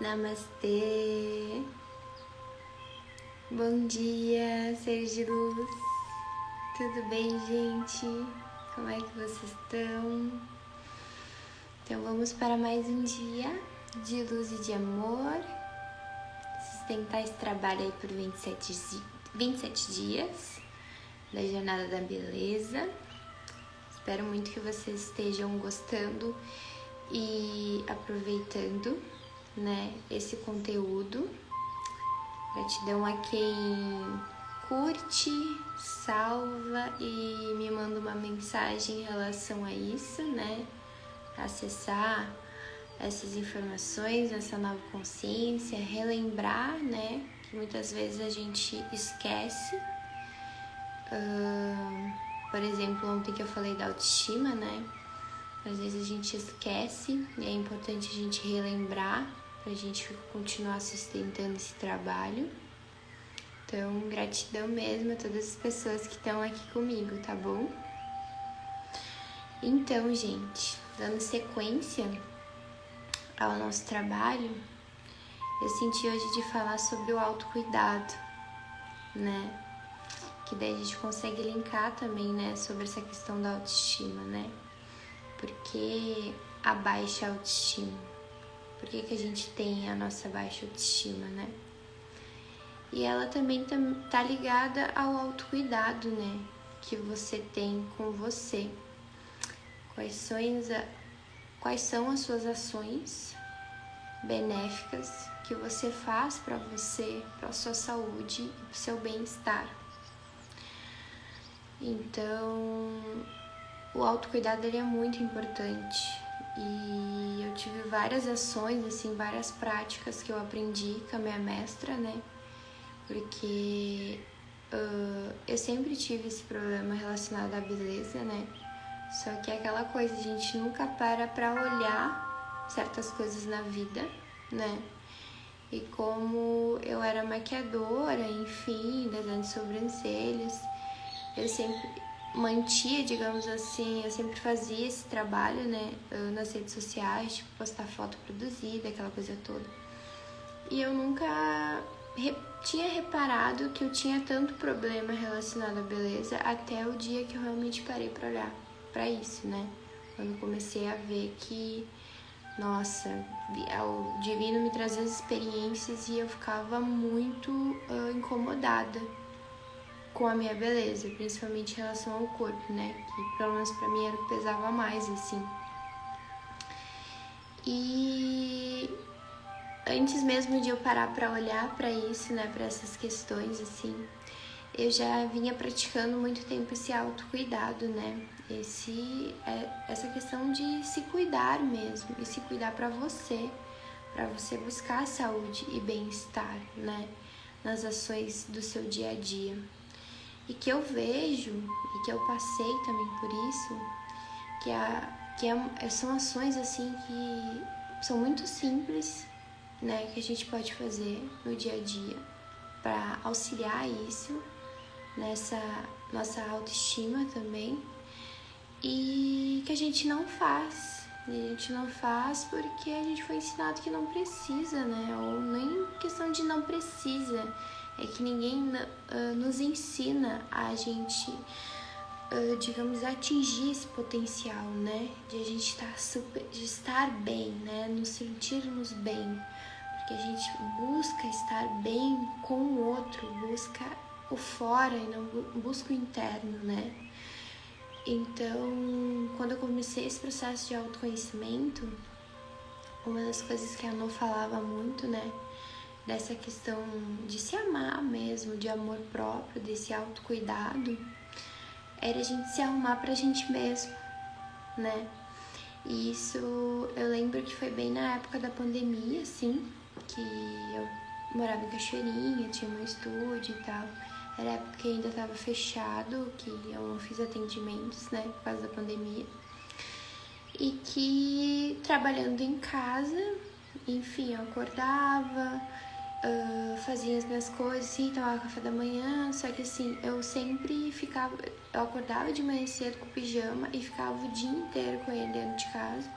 Namastê. Bom dia, seres de luz. Tudo bem, gente? Como é que vocês estão? Então vamos para mais um dia de luz e de amor. Sustentar esse trabalho aí por 27 dias da Jornada da Beleza. Espero muito que vocês estejam gostando e aproveitando, né, esse conteúdo. Gratidão a quem curte, salva e me manda uma mensagem em relação a isso, né? Acessar essas informações, essa nova consciência, relembrar, né? Que muitas vezes a gente esquece. Por exemplo, ontem que eu falei da autoestima, né? Às vezes a gente esquece e é importante a gente relembrar pra gente continuar sustentando esse trabalho. Então, gratidão mesmo a todas as pessoas que estão aqui comigo, tá bom? Então, gente, dando sequência ao nosso trabalho, eu senti hoje de falar sobre o autocuidado, né? Que daí a gente consegue linkar também, né, sobre essa questão da autoestima, né? Porque a baixa autoestima? Por que a gente tem a nossa baixa autoestima, né? E ela também tá ligada ao autocuidado, né? Que você tem com você. Quais são as suas ações benéficas que você faz para você, para a sua saúde e para o seu bem-estar. Então, o autocuidado ele é muito importante. E eu tive várias ações, assim, várias práticas que eu aprendi com a minha mestra, né? Porque eu sempre tive esse problema relacionado à beleza, né? Só que é aquela coisa, a gente nunca para olhar certas coisas na vida, né? E como eu era maquiadora, enfim, desenho de sobrancelhas, eu sempre mantia, digamos assim, eu sempre fazia esse trabalho, né? Nas redes sociais, tipo, postar foto produzida, aquela coisa toda. E eu nunca tinha reparado que eu tinha tanto problema relacionado à beleza até o dia que eu realmente parei para olhar para isso, né? Quando comecei a ver que, nossa, o divino me trazia as experiências e eu ficava muito incomodada com a minha beleza, principalmente em relação ao corpo, né? Que pelo menos pra mim era o que pesava mais, assim. E antes mesmo de eu parar para olhar para isso, né, para essas questões, assim, eu já vinha praticando muito tempo esse autocuidado, né, essa questão de se cuidar mesmo, e se cuidar para você buscar saúde e bem-estar, né, nas ações do seu dia a dia. E que eu vejo, e que eu passei também por isso, são ações, assim, que são muito simples, né, que a gente pode fazer no dia a dia para auxiliar isso, nessa nossa autoestima também, e que a gente não faz. E a gente não faz porque a gente foi ensinado que não precisa, né? Ou nem questão de não precisa, é que ninguém nos ensina a gente, digamos, atingir esse potencial, né? De a gente de estar bem, né? Nos sentirmos bem. Porque a gente busca estar bem com o outro, busca o fora e não busca o interno, né? Então, quando eu comecei esse processo de autoconhecimento, uma das coisas que a Anô falava muito, né? Dessa questão de se amar mesmo, de amor próprio, desse autocuidado, era a gente se arrumar pra gente mesmo, né? E isso eu lembro que foi bem na época da pandemia, assim, que eu morava em Cachoeirinha, tinha meu estúdio e tal. Era a época que ainda estava fechado, que eu não fiz atendimentos, né, por causa da pandemia. E que trabalhando em casa, enfim, eu acordava, fazia as minhas coisas, assim, tomava café da manhã, só que assim, eu acordava de manhã cedo com o pijama e ficava o dia inteiro com ele dentro de casa.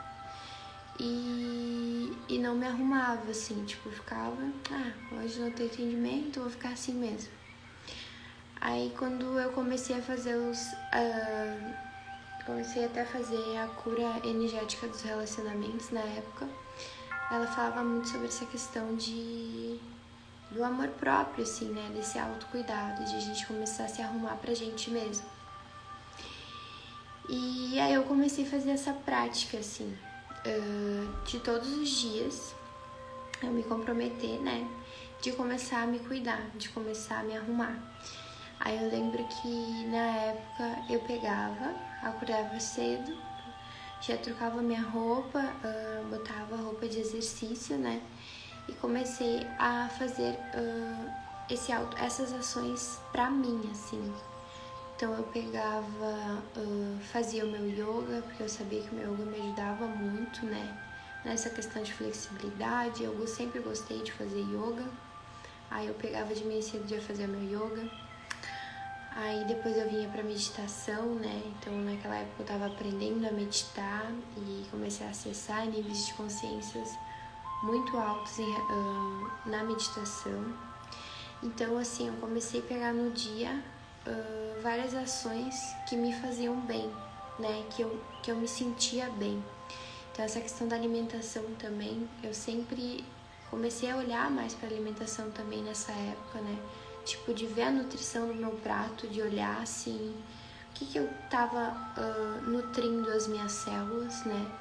e não me arrumava, assim, tipo, ficava, hoje não tem atendimento, vou ficar assim mesmo. Aí quando eu comecei a fazer comecei até a fazer a cura energética dos relacionamentos na época, ela falava muito sobre essa questão do amor próprio, assim, né, desse autocuidado, de a gente começar a se arrumar pra gente mesmo. E aí eu comecei a fazer essa prática, assim, de todos os dias, eu me comprometer, né, de começar a me cuidar, de começar a me arrumar. Aí eu lembro que na época eu acordava cedo, já trocava minha roupa, botava roupa de exercício, né, e comecei a fazer essas ações pra mim, assim. Então eu pegava, fazia o meu yoga, porque eu sabia que o meu yoga me ajudava muito, né? Nessa questão de flexibilidade, eu sempre gostei de fazer yoga. Aí eu pegava de manhã cedo e ia fazer meu yoga. Aí depois eu vinha pra meditação, né? Então naquela época eu tava aprendendo a meditar e comecei a acessar níveis de consciências muito altos na meditação. Então assim, eu comecei a pegar no dia várias ações que me faziam bem, né? Que eu me sentia bem. Então essa questão da alimentação também, eu sempre comecei a olhar mais para alimentação também nessa época, né? Tipo, de ver a nutrição do meu prato, de olhar assim, o que eu tava nutrindo as minhas células, né?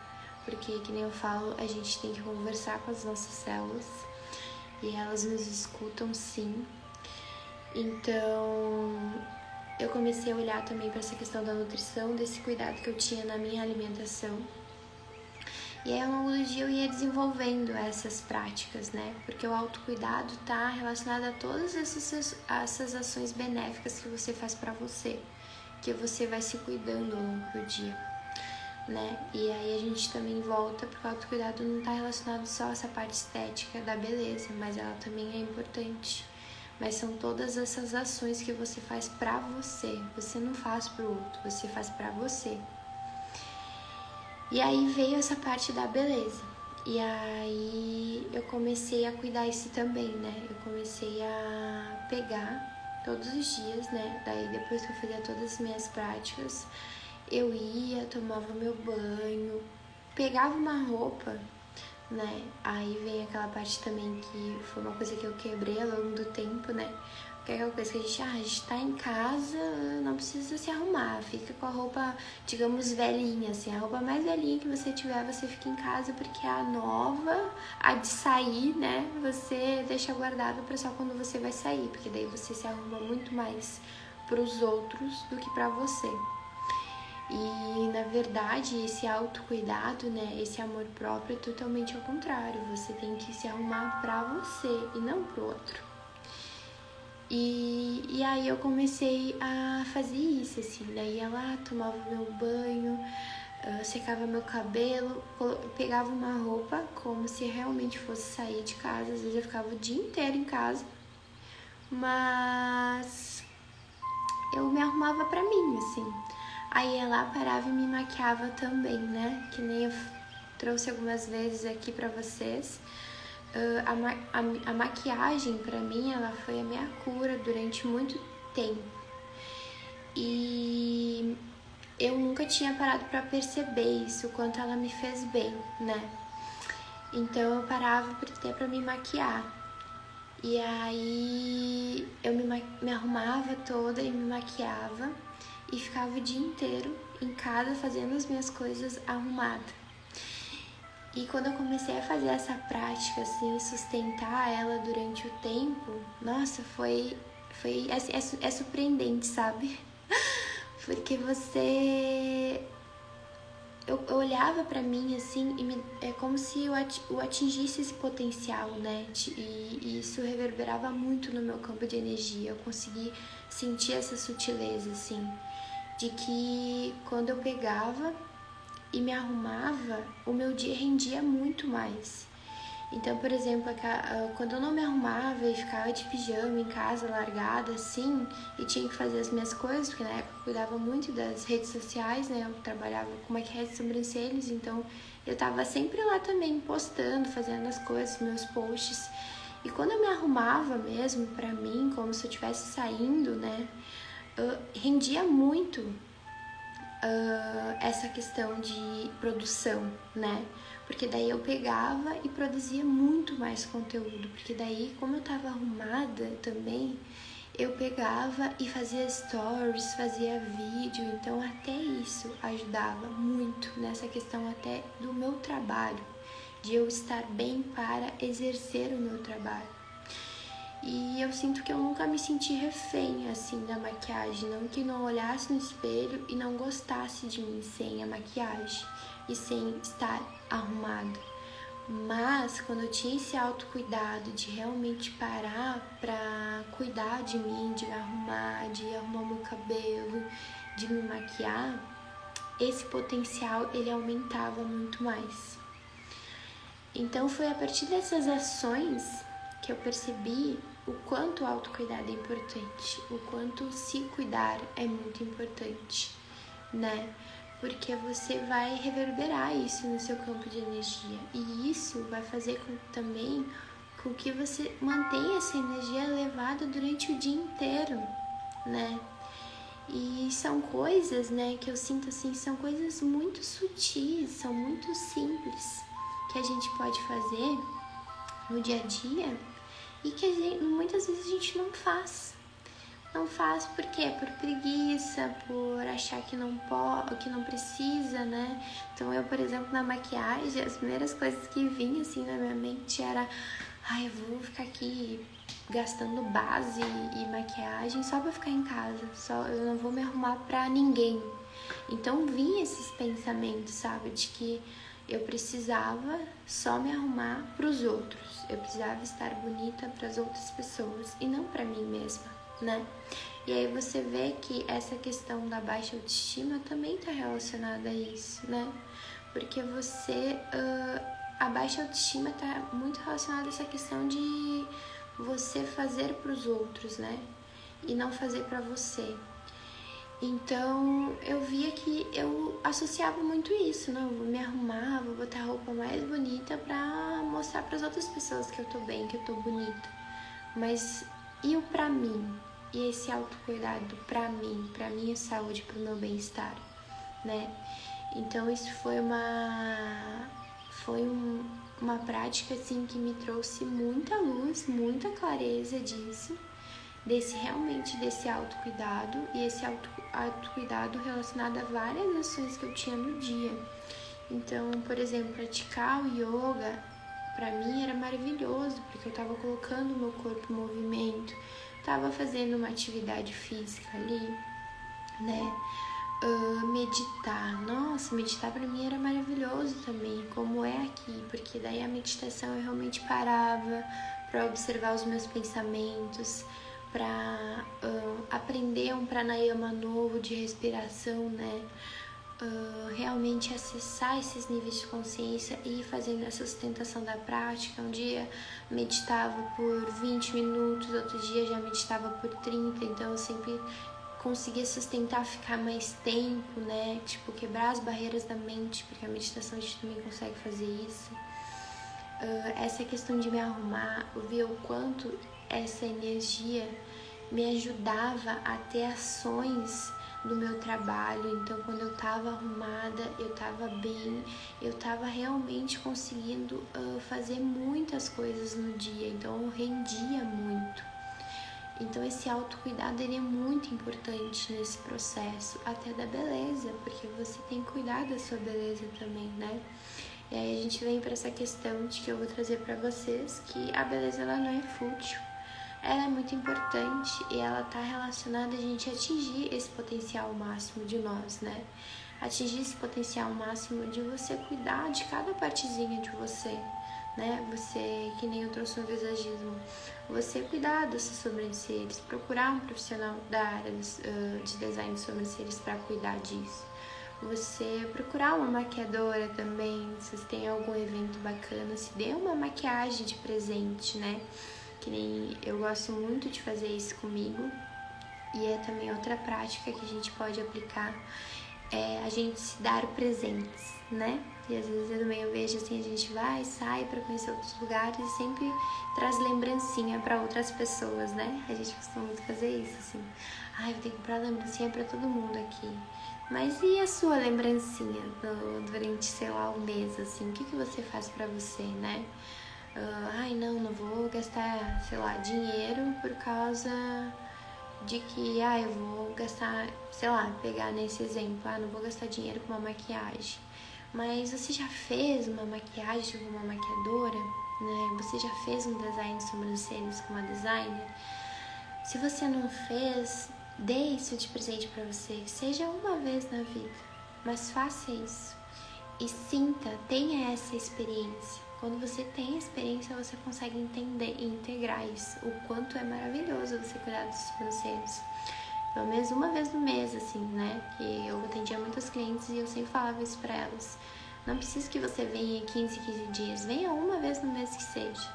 Porque, que nem eu falo, a gente tem que conversar com as nossas células e elas nos escutam, sim. Então, eu comecei a olhar também para essa questão da nutrição, desse cuidado que eu tinha na minha alimentação. E aí, ao longo do dia, eu ia desenvolvendo essas práticas, né? Porque o autocuidado está relacionado a todas essas ações benéficas que você faz para você, que você vai se cuidando ao longo do dia, né? E aí a gente também volta, porque o autocuidado não está relacionado só a essa parte estética da beleza, mas ela também é importante. Mas são todas essas ações que você faz pra você. Você não faz pro outro, você faz pra você. E aí veio essa parte da beleza. E aí eu comecei a cuidar isso também, né? Eu comecei a pegar todos os dias, né? Daí depois que eu fazia todas as minhas práticas, eu ia, tomava meu banho, pegava uma roupa, né? Aí vem aquela parte também que foi uma coisa que eu quebrei ao longo do tempo, né? Que é aquela coisa que a gente tá em casa, não precisa se arrumar, fica com a roupa, digamos, velhinha, assim, a roupa mais velhinha que você tiver, você fica em casa, porque a nova, a de sair, né? Você deixa guardada pra só quando você vai sair, porque daí você se arruma muito mais pros outros do que pra você. E na verdade esse autocuidado, né, esse amor próprio é totalmente ao contrário. Você tem que se arrumar pra você e não pro outro. E aí eu comecei a fazer isso, assim. Daí ia lá, tomava meu banho, secava meu cabelo, pegava uma roupa como se realmente fosse sair de casa. Às vezes eu ficava o dia inteiro em casa, mas eu me arrumava pra mim, assim. Aí ela parava e me maquiava também, né? Que nem eu trouxe algumas vezes aqui pra vocês. A maquiagem, pra mim, ela foi a minha cura durante muito tempo. E eu nunca tinha parado pra perceber isso, o quanto ela me fez bem, né? Então eu parava até pra me maquiar. E aí eu me arrumava toda e me maquiava e ficava o dia inteiro em casa fazendo as minhas coisas arrumada. E quando eu comecei a fazer essa prática, assim, sustentar ela durante o tempo, nossa, é surpreendente, sabe? Porque eu olhava pra mim, assim, é como se eu atingisse esse potencial, né? E isso reverberava muito no meu campo de energia. Eu consegui sentir essa sutileza, assim, de que quando eu pegava e me arrumava, o meu dia rendia muito mais. Então, por exemplo, quando eu não me arrumava e ficava de pijama em casa, largada assim, e tinha que fazer as minhas coisas, porque na época eu cuidava muito das redes sociais, né? Eu trabalhava com maquiagem de sobrancelhas, então eu tava sempre lá também, postando, fazendo as coisas, meus posts. E quando eu me arrumava mesmo pra mim, como se eu estivesse saindo, né, rendia muito essa questão de produção, né? Porque daí eu pegava e produzia muito mais conteúdo, porque daí, como eu tava arrumada também, eu pegava e fazia stories, fazia vídeo, então até isso ajudava muito nessa questão até do meu trabalho, de eu estar bem para exercer o meu trabalho. E eu sinto que eu nunca me senti refém, assim, da maquiagem. Não que não olhasse no espelho e não gostasse de mim sem a maquiagem e sem estar arrumada. Mas quando eu tinha esse autocuidado de realmente parar pra cuidar de mim, de me arrumar, de arrumar meu cabelo, de me maquiar, esse potencial ele aumentava muito mais. Então foi a partir dessas ações que eu percebi o quanto o autocuidado é importante, o quanto se cuidar é muito importante, né? Porque você vai reverberar isso no seu campo de energia e isso vai fazer também com que você mantenha essa energia elevada durante o dia inteiro, né? E são coisas, né, que eu sinto assim, são coisas muito sutis, são muito simples que a gente pode fazer no dia a dia e que muitas vezes a gente não faz. Não faz por quê? Por preguiça, por achar que não pode, que não precisa, né? Então eu, por exemplo, na maquiagem, as primeiras coisas que vinham assim na minha mente era eu vou ficar aqui gastando base e maquiagem só pra ficar em casa, eu não vou me arrumar pra ninguém. Então vinha esses pensamentos, sabe, de que eu precisava só me arrumar pros outros, eu precisava estar bonita pras outras pessoas e não pra mim mesma, né? E aí você vê que essa questão da baixa autoestima também tá relacionada a isso, né? Porque a baixa autoestima tá muito relacionada a essa questão de você fazer pros outros, né? E não fazer pra você. Então eu via que eu associava muito isso, né? Eu vou me arrumar, vou botar a roupa mais bonita pra mostrar pras outras pessoas que eu tô bem, que eu tô bonita. Mas e o pra mim? E esse autocuidado pra minha saúde, pro meu bem-estar, né? Então isso foi uma prática assim que me trouxe muita luz, muita clareza disso, desse autocuidado e esse autocuidado relacionado a várias ações que eu tinha no dia. Então, por exemplo, praticar o yoga pra mim era maravilhoso, porque eu tava colocando o meu corpo em movimento, tava fazendo uma atividade física ali, né? Meditar pra mim era maravilhoso também, como é aqui, porque daí a meditação eu realmente parava pra observar os meus pensamentos, pra aprender um pranayama novo de respiração, né? Realmente acessar esses níveis de consciência e ir fazendo essa sustentação da prática. Um dia meditava por 20 minutos, outro dia já meditava por 30, então eu sempre conseguia sustentar, ficar mais tempo, né? Tipo, quebrar as barreiras da mente, porque a meditação a gente também consegue fazer isso. Essa questão de me arrumar, eu via o quanto essa energia me ajudava a ter ações do meu trabalho. Então quando eu tava arrumada, eu tava bem, eu tava realmente conseguindo fazer muitas coisas no dia, então eu rendia muito. Então esse autocuidado ele é muito importante nesse processo, até da beleza, porque você tem que cuidar da sua beleza também, né? E aí a gente vem para essa questão de que eu vou trazer para vocês que a beleza ela não é fútil. Ela é muito importante e ela está relacionada a gente atingir esse potencial máximo de nós, né? Atingir esse potencial máximo de você cuidar de cada partezinha de você, né? Você, que nem eu trouxe no visagismo, você cuidar das suas sobrancelhas, procurar um profissional da área de design de sobrancelhas para cuidar disso. Você procurar uma maquiadora também, se você tem algum evento bacana, se dê uma maquiagem de presente, né? Que nem eu gosto muito de fazer isso comigo. E é também outra prática que a gente pode aplicar, é a gente se dar presentes, né? E às vezes eu também vejo assim, a gente vai, sai pra conhecer outros lugares e sempre traz lembrancinha pra outras pessoas, né? A gente costuma muito fazer isso, assim. Ai, eu tenho que comprar lembrancinha pra todo mundo aqui. Mas e a sua lembrancinha durante, sei lá, um mês, assim? O que você faz pra você, né? Ai, não vou gastar, sei lá, dinheiro por causa de que, eu vou gastar, sei lá, pegar nesse exemplo, não vou gastar dinheiro com uma maquiagem. Mas você já fez uma maquiagem com uma maquiadora, né? Você já fez um design de sobrancelhas com uma designer? Se você não fez, dê isso de presente para você, que seja uma vez na vida, mas faça isso e sinta, tenha essa experiência. Quando você tem a experiência, você consegue entender e integrar isso, o quanto é maravilhoso você cuidar dos sobrancelhos. Pelo menos uma vez no mês, assim, né? Que eu atendia muitas clientes e eu sempre falava isso pra elas. Não precisa que você venha 15 dias, venha uma vez no mês que seja.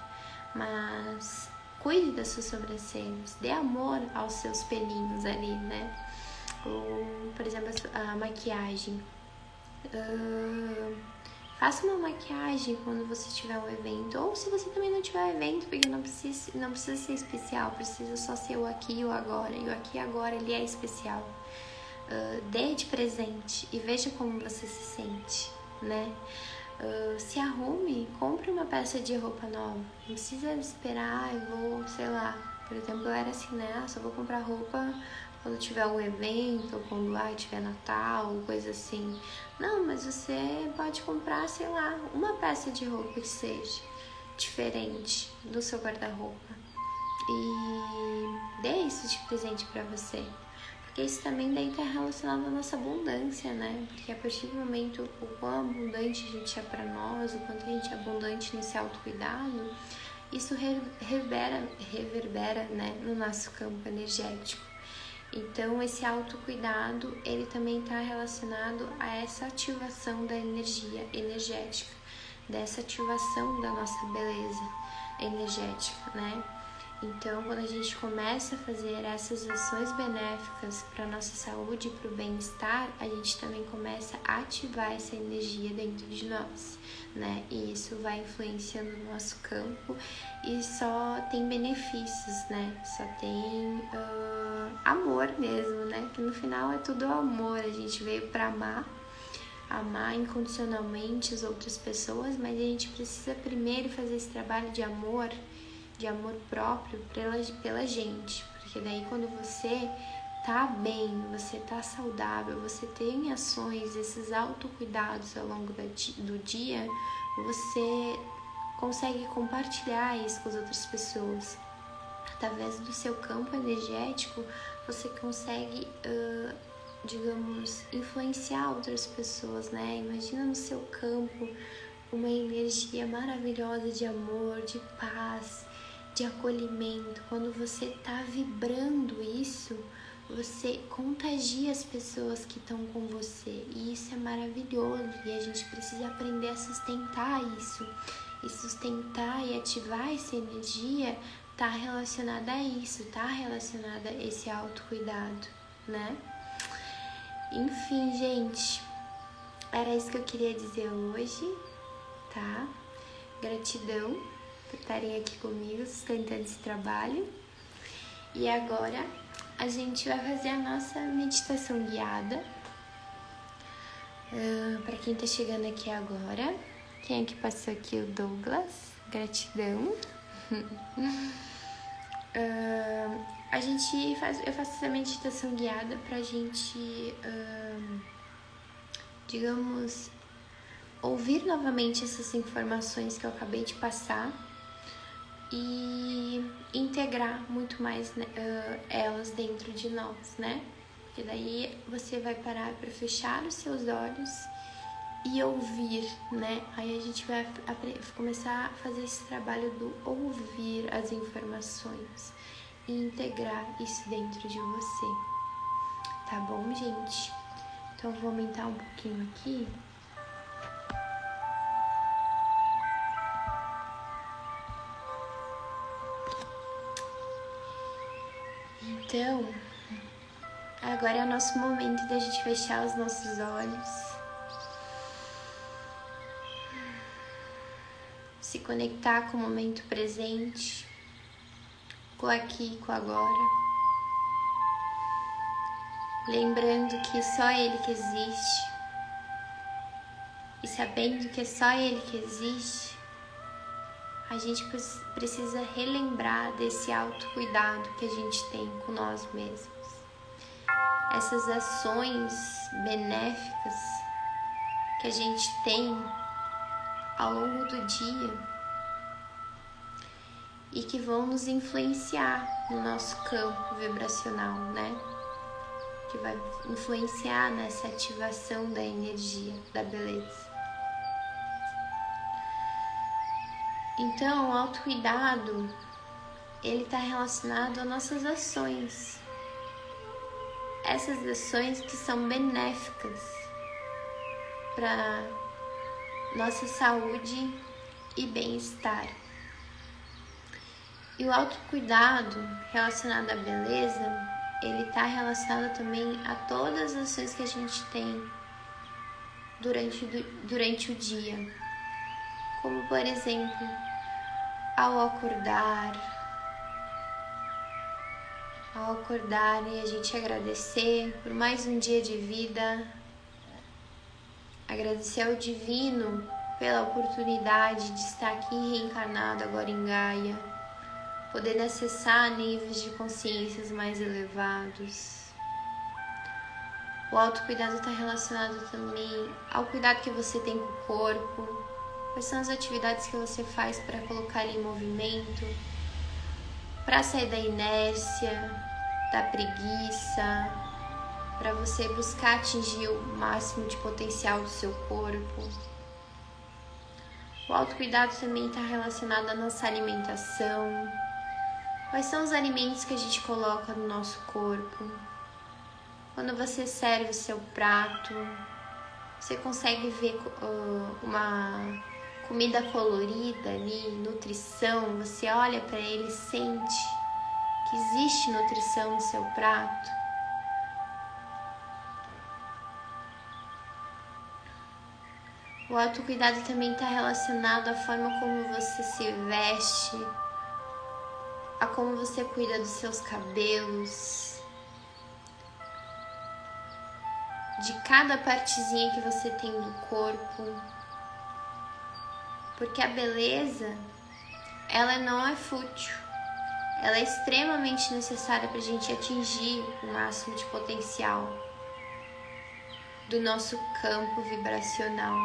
Mas cuide das suas sobrancelhas, dê amor aos seus pelinhos ali, né? Ou, por exemplo, a maquiagem. Faça uma maquiagem quando você tiver um evento, ou se você também não tiver um evento, porque não precisa ser especial, precisa só ser o aqui e o agora, e o aqui e agora ele é especial. Dê de presente e veja como você se sente, né? Se arrume, compre uma peça de roupa nova, não precisa esperar, eu vou, sei lá, por exemplo, eu era assim, né? Só vou comprar roupa quando tiver um evento, ou quando tiver Natal, coisa assim. Não, mas você pode comprar, sei lá, uma peça de roupa que seja diferente do seu guarda-roupa e dê isso de presente pra você. Porque isso também daí tá relacionado à nossa abundância, né? Porque a partir do momento o quão abundante a gente é pra nós, o quanto a gente é abundante nesse autocuidado, isso reverbera, né, no nosso campo energético. Então, esse autocuidado, ele também está relacionado a essa ativação da energia energética, dessa ativação da nossa beleza energética, né? Então, quando a gente começa a fazer essas ações benéficas para a nossa saúde e para o bem-estar, a gente também começa a ativar essa energia dentro de nós, né? E isso vai influenciando o nosso campo e só tem benefícios, né? Só tem amor mesmo, né? Que no final é tudo amor, a gente veio para amar incondicionalmente as outras pessoas, mas a gente precisa primeiro fazer esse trabalho de amor próprio pela gente, porque daí quando você tá bem, você tá saudável, você tem ações, esses autocuidados ao longo do dia, você consegue compartilhar isso com as outras pessoas. Através do seu campo energético, você consegue, digamos, influenciar outras pessoas, né? Imagina no seu campo uma energia maravilhosa de amor, de paz, de acolhimento. Quando você tá vibrando isso, você contagia as pessoas que estão com você. E isso é maravilhoso. E a gente precisa aprender a sustentar isso. E sustentar e ativar essa energia tá relacionada a isso, tá relacionada a esse autocuidado, né? Enfim, gente, era isso que eu queria dizer hoje, tá? Gratidão por estarem aqui comigo, sustentando esse trabalho. E agora a gente vai fazer a nossa meditação guiada. Para quem tá chegando aqui agora, quem é que passou aqui? O Douglas, gratidão. Eu faço essa meditação guiada pra gente, digamos, ouvir novamente essas informações que eu acabei de passar e integrar muito mais elas dentro de nós, né? Porque daí você vai parar para fechar os seus olhos e ouvir, né? Aí a gente vai começar a fazer esse trabalho do ouvir as informações e integrar isso dentro de você. Tá bom, gente? Então eu vou aumentar um pouquinho aqui. Então, agora é o nosso momento da gente fechar os nossos olhos se conectar com o momento presente, com o aqui e com o agora, lembrando que só Ele que existe, e sabendo que é só Ele que existe, a gente precisa relembrar desse autocuidado que a gente tem com nós mesmos. Essas ações benéficas que a gente tem ao longo do dia e que vão nos influenciar no nosso campo vibracional, né? Que vai influenciar nessa ativação da energia, da beleza. Então, o autocuidado, ele está relacionado às nossas ações. Essas ações que são benéficas para nossa saúde e bem-estar. E o autocuidado relacionado à beleza, ele está relacionado também a todas as ações que a gente tem durante o dia. Como, por exemplo, ao acordar e a gente agradecer por mais um dia de vida, agradecer ao Divino pela oportunidade de estar aqui reencarnado agora em Gaia, poder acessar níveis de consciências mais elevados. O autocuidado está relacionado também ao cuidado que você tem com o corpo. Quais são as atividades que você faz para colocar ele em movimento, para sair da inércia, da preguiça, para você buscar atingir o máximo de potencial do seu corpo. O autocuidado também está relacionado à nossa alimentação. Quais são os alimentos que a gente coloca no nosso corpo? Quando você serve o seu prato, você consegue ver uma comida colorida ali, nutrição, você olha para ele e sente que existe nutrição no seu prato. O autocuidado também está relacionado à forma como você se veste, a como você cuida dos seus cabelos, de cada partezinha que você tem do corpo. Porque a beleza, ela não é fútil, ela é extremamente necessária para a gente atingir o máximo de potencial do nosso campo vibracional.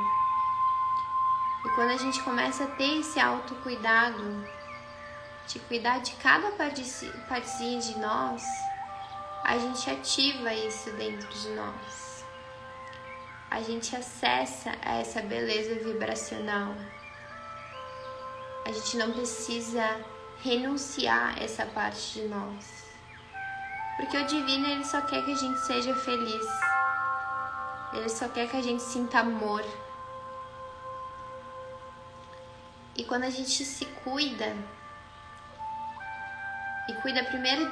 E quando a gente começa a ter esse autocuidado, de cuidar de cada partezinha de nós, a gente ativa isso dentro de nós. A gente acessa a essa beleza vibracional. A gente não precisa renunciar a essa parte de nós. Porque o Divino, ele só quer que a gente seja feliz. Ele só quer que a gente sinta amor. E quando a gente se cuida, e cuida primeiro,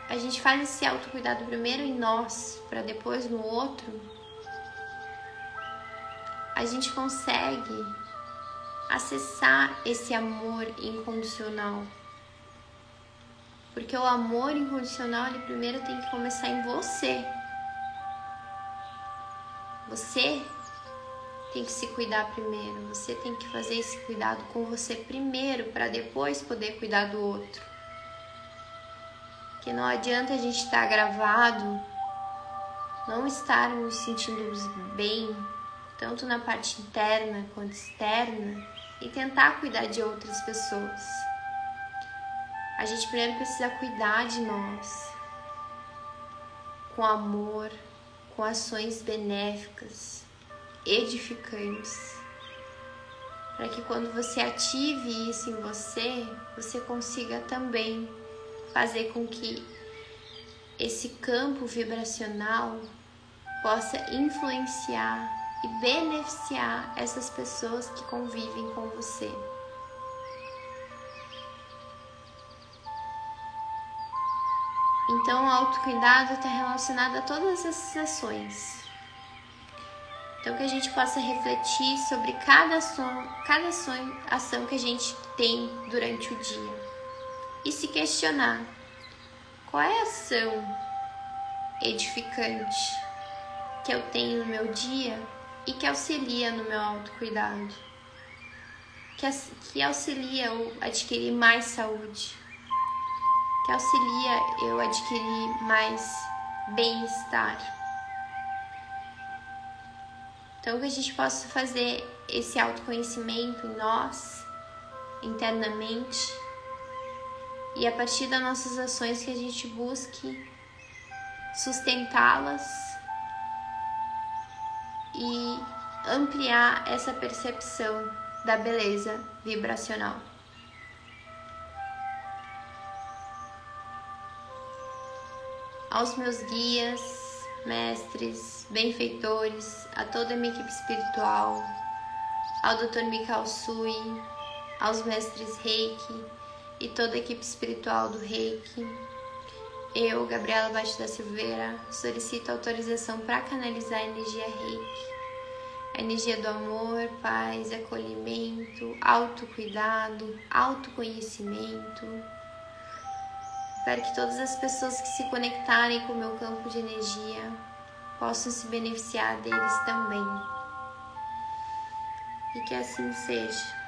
a gente faz esse autocuidado primeiro em nós, para depois no outro, a gente consegue acessar esse amor incondicional. Porque o amor incondicional, ele primeiro tem que começar em você. Você tem que se cuidar primeiro. Você tem que fazer esse cuidado com você primeiro, para depois poder cuidar do outro. Porque não adianta a gente estar gravado, não estar nos sentindo bem, tanto na parte interna quanto externa, e tentar cuidar de outras pessoas. A gente primeiro precisa cuidar de nós, com amor, com ações benéficas, edificantes, para que quando você ative isso em você, você consiga também fazer com que esse campo vibracional possa influenciar e beneficiar essas pessoas que convivem com você. Então, o autocuidado está relacionado a todas essas ações. Então, que a gente possa refletir sobre cada ação que a gente tem durante o dia e se questionar: qual é a ação edificante que eu tenho no meu dia e que auxilia no meu autocuidado, que auxilia eu adquirir mais saúde, que auxilia eu adquirir mais bem-estar. Então, que a gente possa fazer esse autoconhecimento em nós, internamente, e a partir das nossas ações que a gente busque sustentá-las e ampliar essa percepção da beleza vibracional. Aos meus guias, mestres, benfeitores, a toda a minha equipe espiritual, ao Dr. Mikao Sui, aos mestres Reiki e toda a equipe espiritual do Reiki, eu, Gabriela Baixo da Silveira, solicito autorização para canalizar a energia Reiki, a energia do amor, paz, acolhimento, autocuidado, autoconhecimento. Espero que todas as pessoas que se conectarem com o meu campo de energia possam se beneficiar deles também. E que assim seja.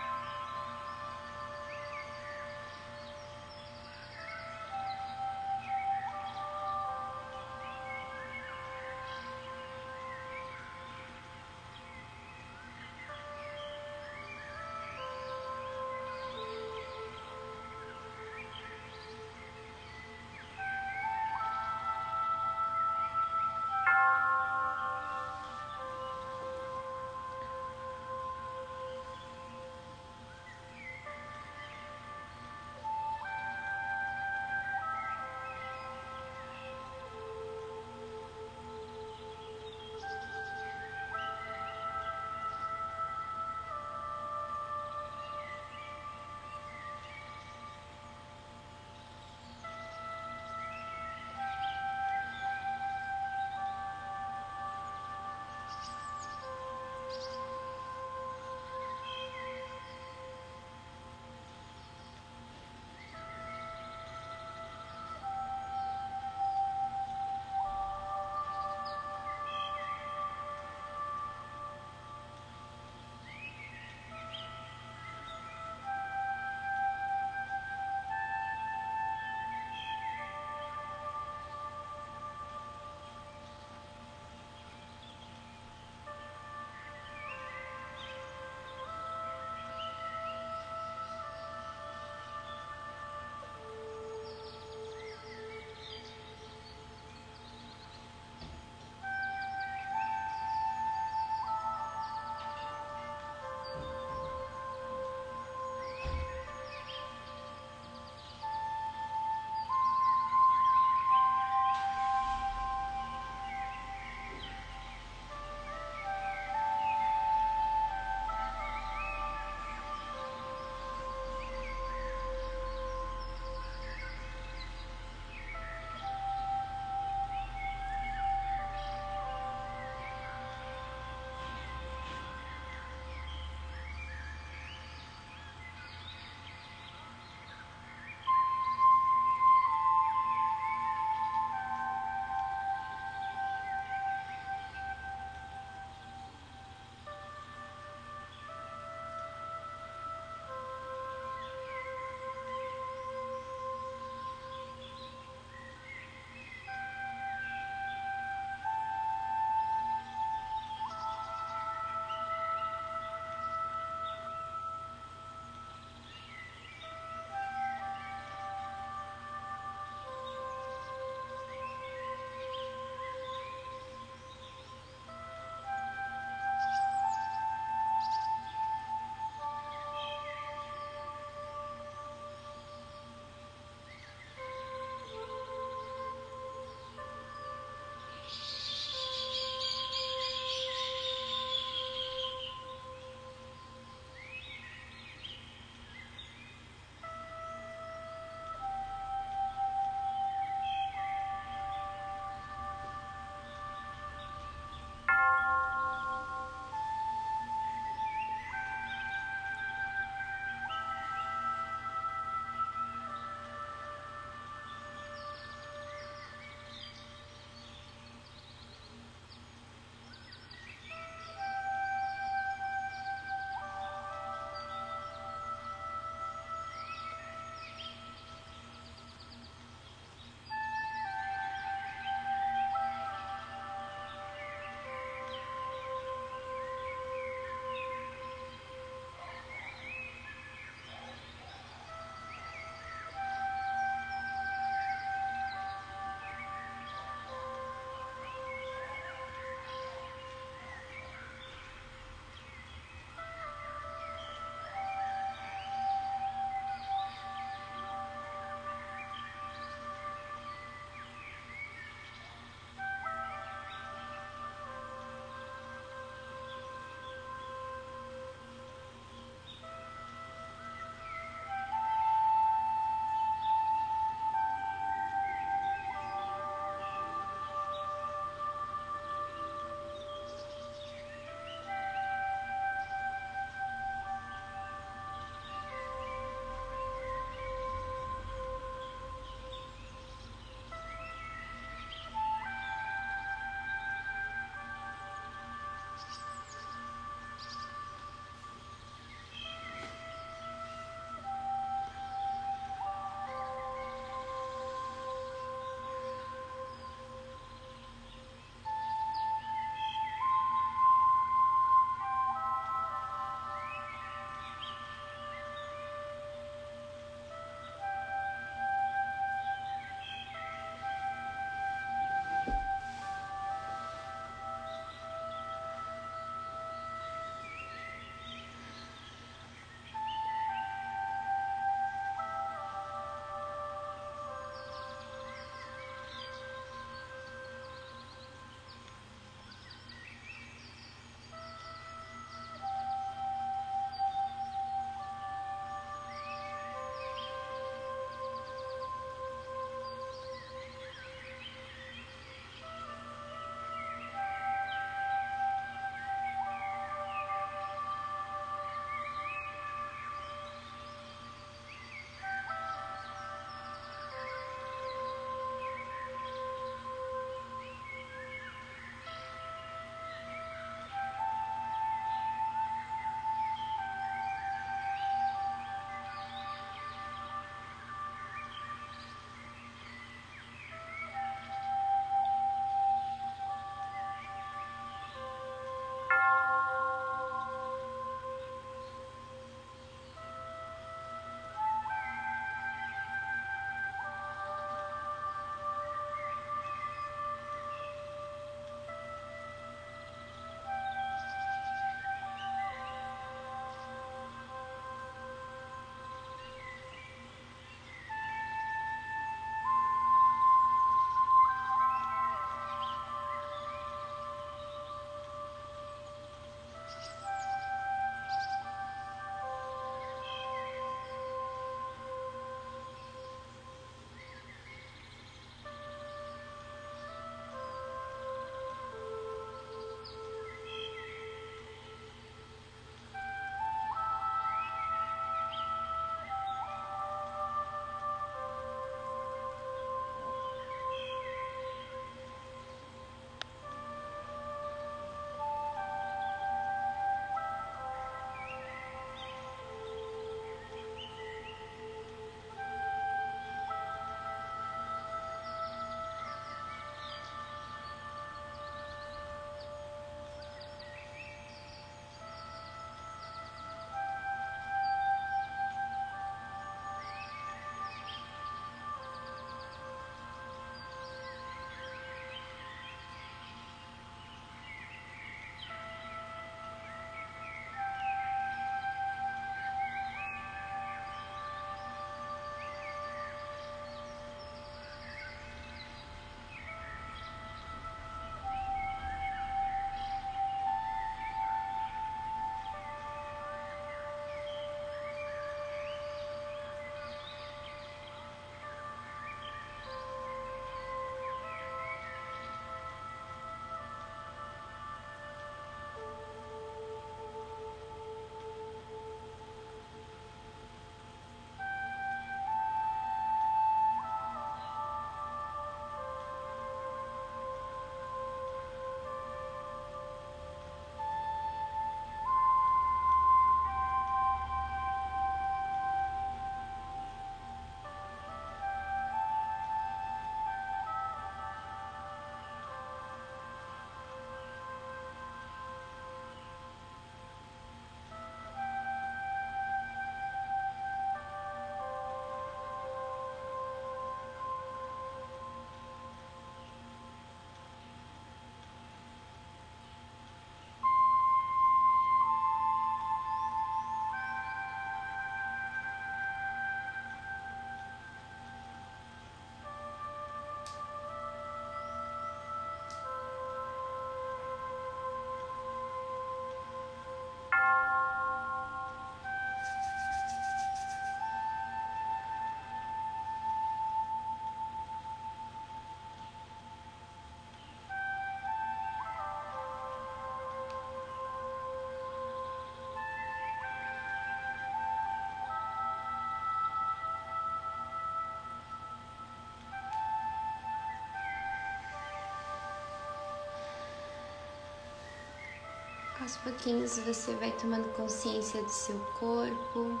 Aos pouquinhos você vai tomando consciência do seu corpo,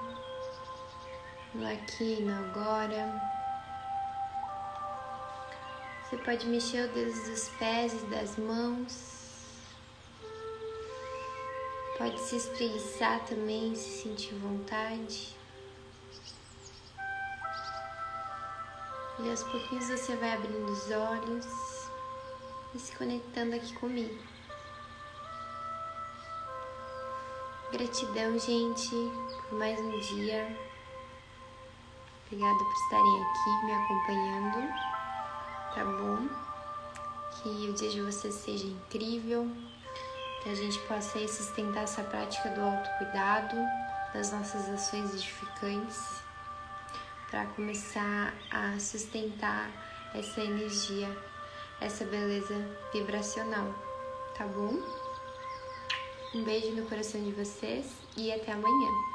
no aqui e no agora. Você pode mexer os dedos dos pés e das mãos. Pode se espreguiçar também, se sentir vontade. E aos pouquinhos você vai abrindo os olhos e se conectando aqui comigo. Gratidão, gente, por mais um dia. Obrigada por estarem aqui me acompanhando, tá bom? Que o dia de vocês seja incrível, que a gente possa aí sustentar essa prática do autocuidado, das nossas ações edificantes, para começar a sustentar essa energia, essa beleza vibracional, tá bom? Um beijo no coração de vocês e até amanhã.